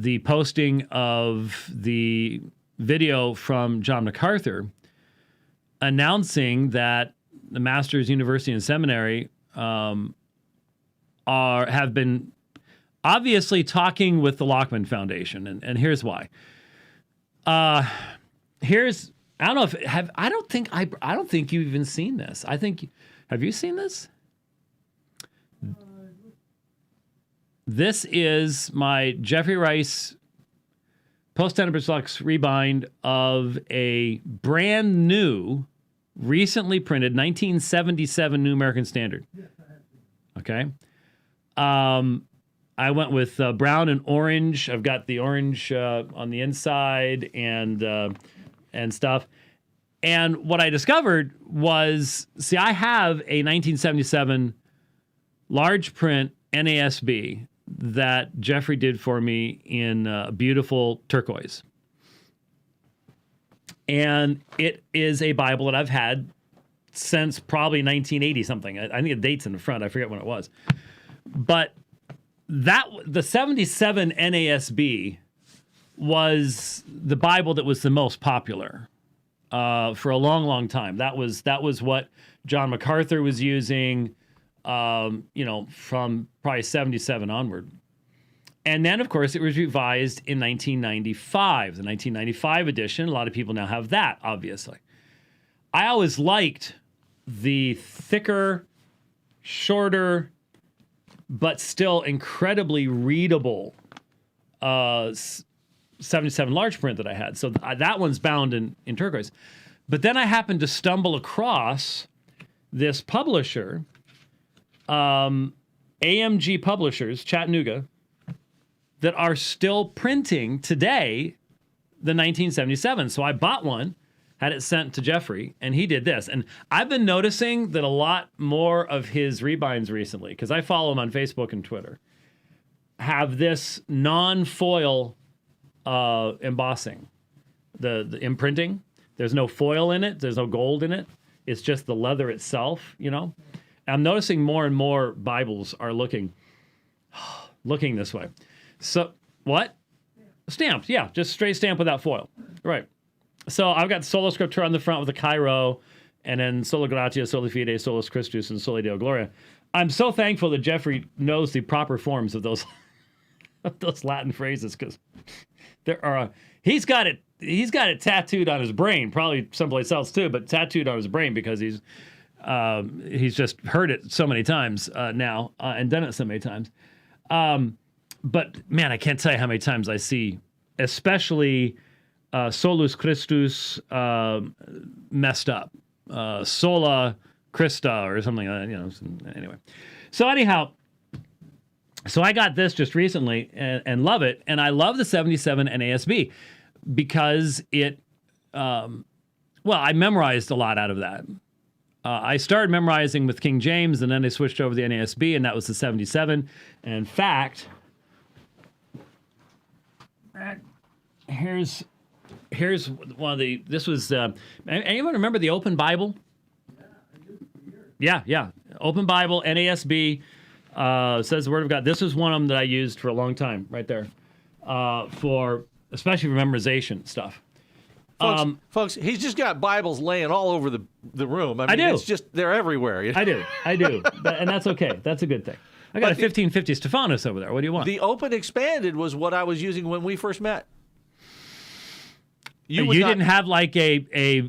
the posting of the video from John MacArthur announcing that the Masters University and Seminary have been obviously talking with the Lockman Foundation, and here's why. I don't know if I don't think you've even seen this. Have you seen this? This is my Geoffrey Rice Post-Tenebris Lux rebind of a brand new, recently printed 1977 New American Standard. Okay. I went with brown and orange. I've got the orange on the inside and stuff. And what I discovered was, I have a 1977 large print NASB that Geoffrey did for me in beautiful turquoise. And it is a Bible that I've had since probably 1980 something. I think the date's in the front. I forget when it was. But the 77 NASB was the Bible that was the most popular for a long, long time. That was what John MacArthur was using, from probably 77 onward. And then, of course, it was revised in 1995. The 1995 edition, a lot of people now have that, obviously. I always liked the thicker, shorter, but still incredibly readable 77 large print that I had. So that one's bound in turquoise. But then I happened to stumble across this publisher, AMG Publishers, Chattanooga, that are still printing today the 1977. So I bought one, had it sent to Geoffrey, and he did this. And I've been noticing that a lot more of his rebinds recently, because I follow him on Facebook and Twitter, have this non-foil embossing, the imprinting. There's no foil in it. There's no gold in it. It's just the leather itself, And I'm noticing more and more Bibles are looking this way. So, what? Stamped, yeah. Just straight stamp without foil. Right. So I've got Sola Scriptura on the front with a Cairo, and then Sola Gratia, Sola Fide, Solus Christus, and Soli Deo Gloria. I'm so thankful that Geoffrey knows the proper forms of those Latin phrases, because there are he's got it tattooed on his brain, probably someplace else too, but tattooed on his brain because he's just heard it so many times now and done it so many times. But man, I can't tell you how many times I see, especially Solus Christus messed up, Sola Christa or something like that. Anyway, so anyhow. So I got this just recently and love it. And I love the 77 NASB because I memorized a lot out of that. I started memorizing with King James, and then they switched over to the NASB, and that was the 77. And in fact, here's one of the, this was, anyone remember the Open Bible? Yeah. Open Bible, NASB. Says the Word of God. This is one of them that I used for a long time, right there, especially for memorization stuff. Folks, he's just got Bibles laying all over the room. I do. It's just, they're everywhere. I do. And that's okay. That's a good thing. I got a 1550 Stephanus over there. What do you want? The Open Expanded was what I was using when we first met. You didn't have like a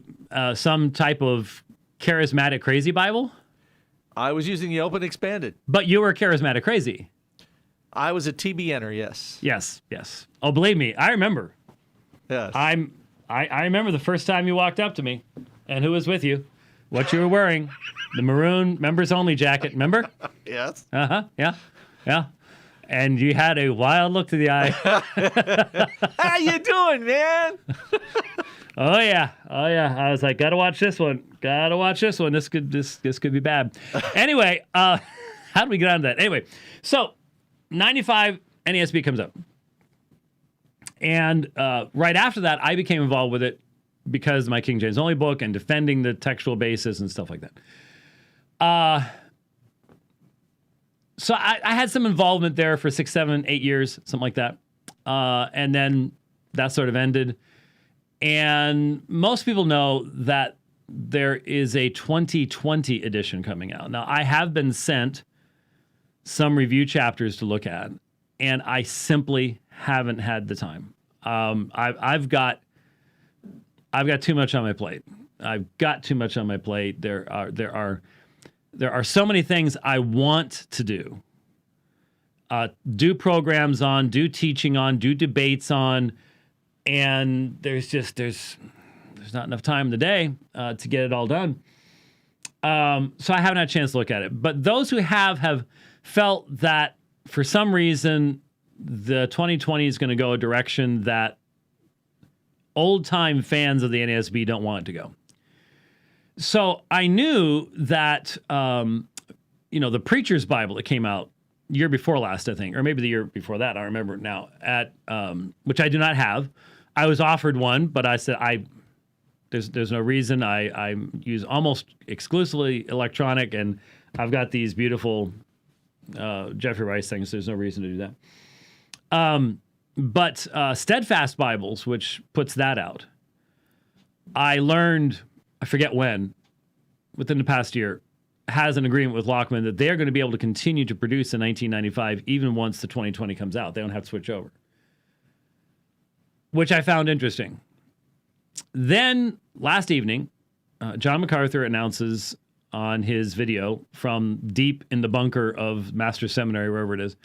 some type of charismatic crazy Bible? I was using the Open Expanded. But you were charismatic crazy. I was a TBNer, yes. Yes. Oh, believe me, I remember. Yes. I remember the first time you walked up to me, and who was with you, what you were wearing, the maroon members only jacket. Remember? Yes. Yeah. And you had a wild look to the eye. How you doing, man? Oh yeah. I was like, gotta watch this one. This could be bad. Anyway, how did we get on to that? Anyway, so 95 NASB comes up. And right after that, I became involved with it because of my King James Only book and defending the textual basis and stuff like that. So I had some involvement there for 6, 7, 8 years, something like that. And then that sort of ended. And most people know that there is a 2020 edition coming out. Now, I have been sent some review chapters to look at, and I simply haven't had the time. I've got too much on my plate. I've got too much on my plate. There are so many things I want to do programs on, do teaching on, do debates on, and there's not enough time in the day to get it all done. So I haven't had a chance to look at it. But those who have felt that for some reason the 2020 is going to go a direction that old-time fans of the NASB don't want it to go. So I knew that, the Preacher's Bible that came out year before last, I think, or maybe the year before that, I remember now, at which I do not have. I was offered one, but I said, there's no reason. I use almost exclusively electronic, and I've got these beautiful Geoffrey Rice things, so there's no reason to do that. But Steadfast Bibles, which puts that out, I learned, I forget when, within the past year, has an agreement with Lockman that they're going to be able to continue to produce in 1995 even once the 2020 comes out. They don't have to switch over, which I found interesting. Then last evening, John MacArthur announces on his video from deep in the bunker of Master Seminary, wherever it is,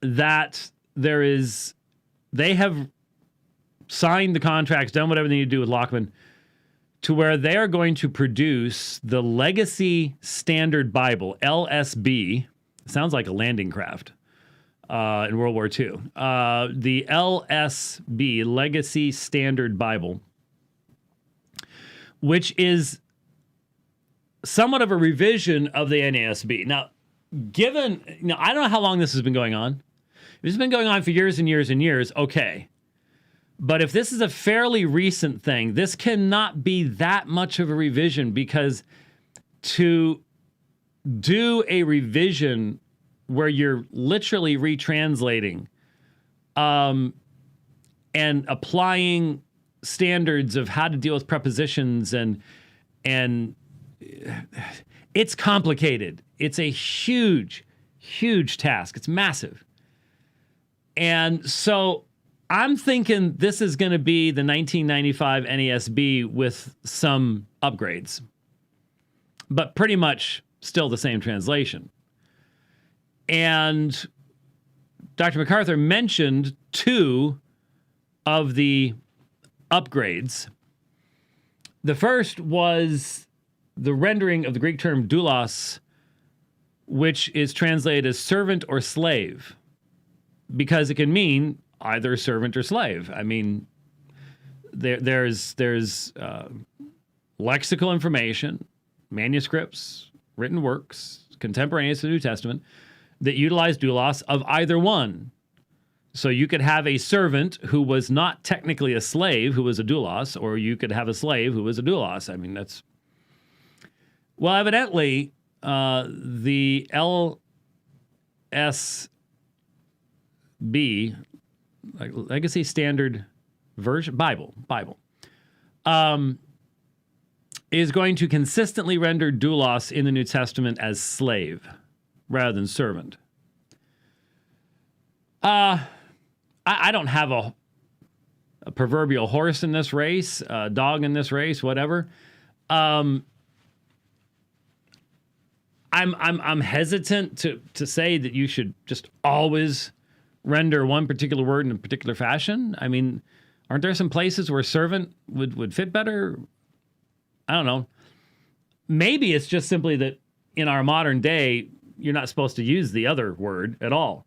that they have signed the contracts, done whatever they need to do with Lockman, to where they are going to produce the Legacy Standard Bible, LSB. Sounds like a landing craft in World War II. The LSB, Legacy Standard Bible, which is somewhat of a revision of the NASB. Now, I don't know how long this has been going on. If it's been going on for years and years and years, okay. But if this is a fairly recent thing, this cannot be that much of a revision, because to do a revision where you're literally retranslating and applying standards of how to deal with prepositions and it's complicated. It's a huge, huge task. It's massive. And so I'm thinking this is going to be the 1995 NASB with some upgrades, but pretty much still the same translation. And Dr. MacArthur mentioned two of the upgrades. The first was the rendering of the Greek term doulos, which is translated as servant or slave, because it can mean either servant or slave. I mean, there's lexical information, manuscripts, written works, contemporaneous to the New Testament, that utilize doulos of either one. So you could have a servant who was not technically a slave who was a doulos, or you could have a slave who was a doulos. I mean, that's... Well, evidently, the LSB, Legacy Standard Version, Bible, is going to consistently render doulos in the New Testament as slave rather than servant. I don't have a proverbial horse in this race, a dog in this race, whatever. I'm hesitant to say that you should just always render one particular word in a particular fashion. I mean, aren't there some places where servant would fit better? I don't know. Maybe it's just simply that in our modern day, you're not supposed to use the other word at all.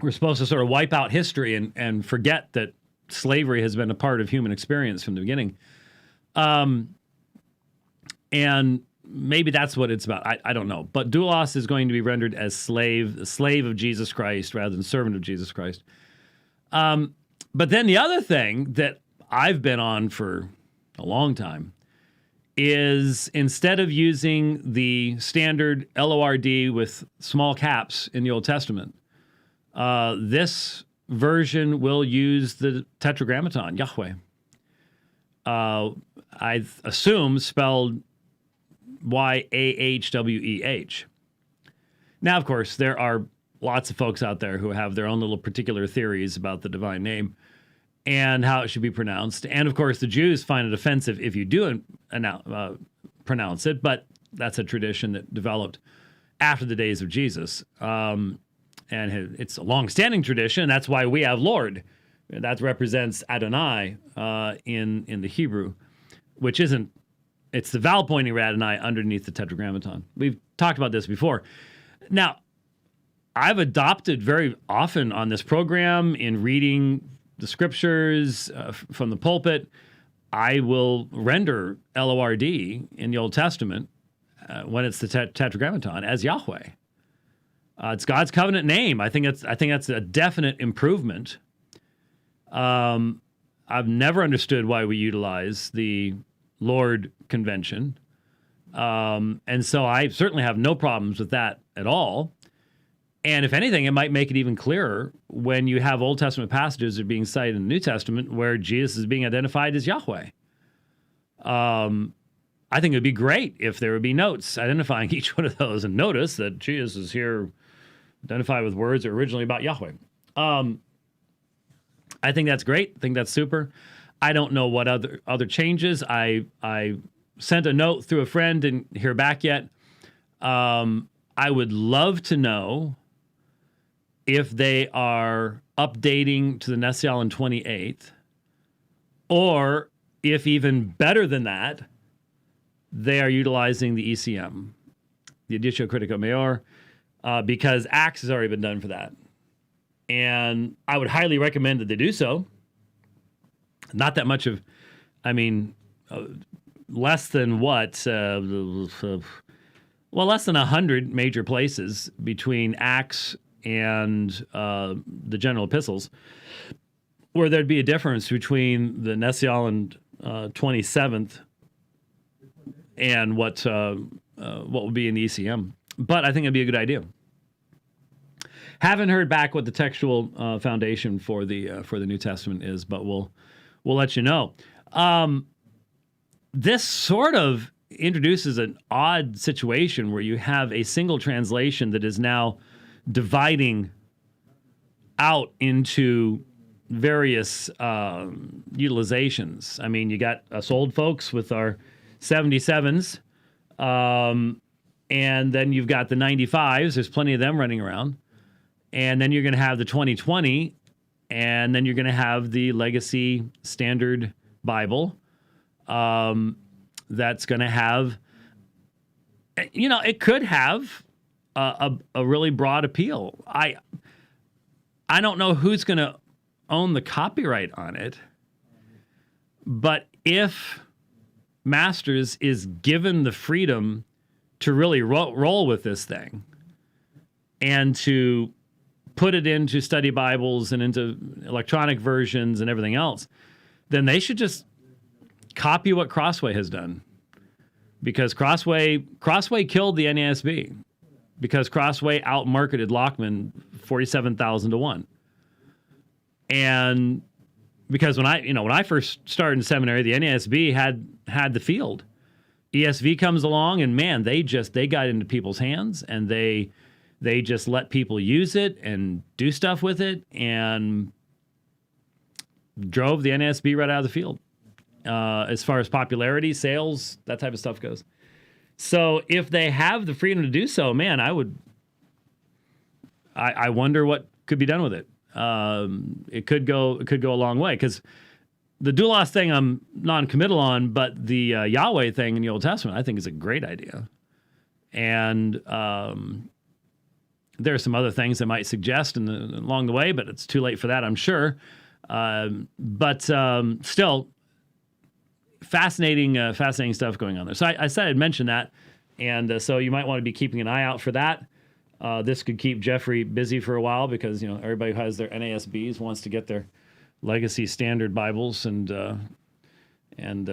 We're supposed to sort of wipe out history and forget that slavery has been a part of human experience from the beginning. And maybe that's what it's about. I don't know. But doulos is going to be rendered as slave, the slave of Jesus Christ rather than servant of Jesus Christ. But then the other thing that I've been on for a long time is instead of using the standard LORD with small caps in the Old Testament, this version will use the Tetragrammaton, Yahweh. I assume spelled Yahweh. Now, of course, there are lots of folks out there who have their own little particular theories about the divine name and how it should be pronounced. And of course, the Jews find it offensive if you do pronounce it, but that's a tradition that developed after the days of Jesus. And it's a long-standing tradition, and that's why we have Lord. That represents Adonai in the Hebrew, which isn't, it's the vowel pointing Adonai underneath the Tetragrammaton. We've talked about this before. Now, I've adopted very often on this program in reading the scriptures from the pulpit, I will render LORD in the Old Testament when it's the Tetragrammaton as Yahweh. It's God's covenant name. I think that's a definite improvement. I've never understood why we utilize the Lord convention, and so I certainly have no problems with that at all. And if anything, it might make it even clearer when you have Old Testament passages that are being cited in the New Testament where Jesus is being identified as Yahweh. I think it would be great if there would be notes identifying each one of those, and notice that Jesus is here identified with words that are originally about Yahweh. I think that's great. I think that's super. I don't know what other changes. I sent a note through a friend, didn't hear back yet. I would love to know if they are updating to the Nesial in 28th, or if even better than that, they are utilizing the ECM, the Editio Critica Mayor, because Acts has already been done for that. And I would highly recommend that they do so. Not that much of, less than what? Less than 100 major places between Acts and the general epistles where there'd be a difference between the Nesial and 27th and what would be in the ECM. But I think it'd be a good idea. Haven't heard back what the textual foundation for the New Testament is, but we'll let you know. This sort of introduces an odd situation where you have a single translation that is now dividing out into various utilizations. I mean, you got us old folks with our 77s, and then you've got the 95s. There's plenty of them running around. And then you're going to have the 2020, and then you're going to have the Legacy Standard Bible. That's going to have, it could have a really broad appeal. I don't know who's going to own the copyright on it, but if Masters is given the freedom to really roll with this thing and to put it into study Bibles and into electronic versions and everything else, then they should just copy what Crossway has done, because Crossway killed the NASB, because Crossway outmarketed Lockman 47,000 to 1. And because when I first started in seminary, the NASB had the field. ESV comes along, and man, they got into people's hands, and they just let people use it and do stuff with it, and drove the NASB right out of the field. As far as popularity, sales, that type of stuff goes. So if they have the freedom to do so, man, I wonder what could be done with it. It could go a long way, because the doulos thing I'm non-committal on, but the Yahweh thing in the Old Testament I think is a great idea. And there are some other things I might suggest along the way, but it's too late for that, I'm sure. But still, fascinating stuff going on there. So I said I'd mention that, and so you might want to be keeping an eye out for that. This could keep Geoffrey busy for a while, because everybody who has their NASBs wants to get their Legacy Standard Bibles, and and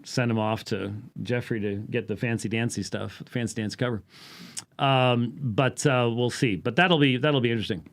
send them off to Geoffrey to get the fancy dancy stuff, fancy dance cover. But we'll see. But that'll be interesting.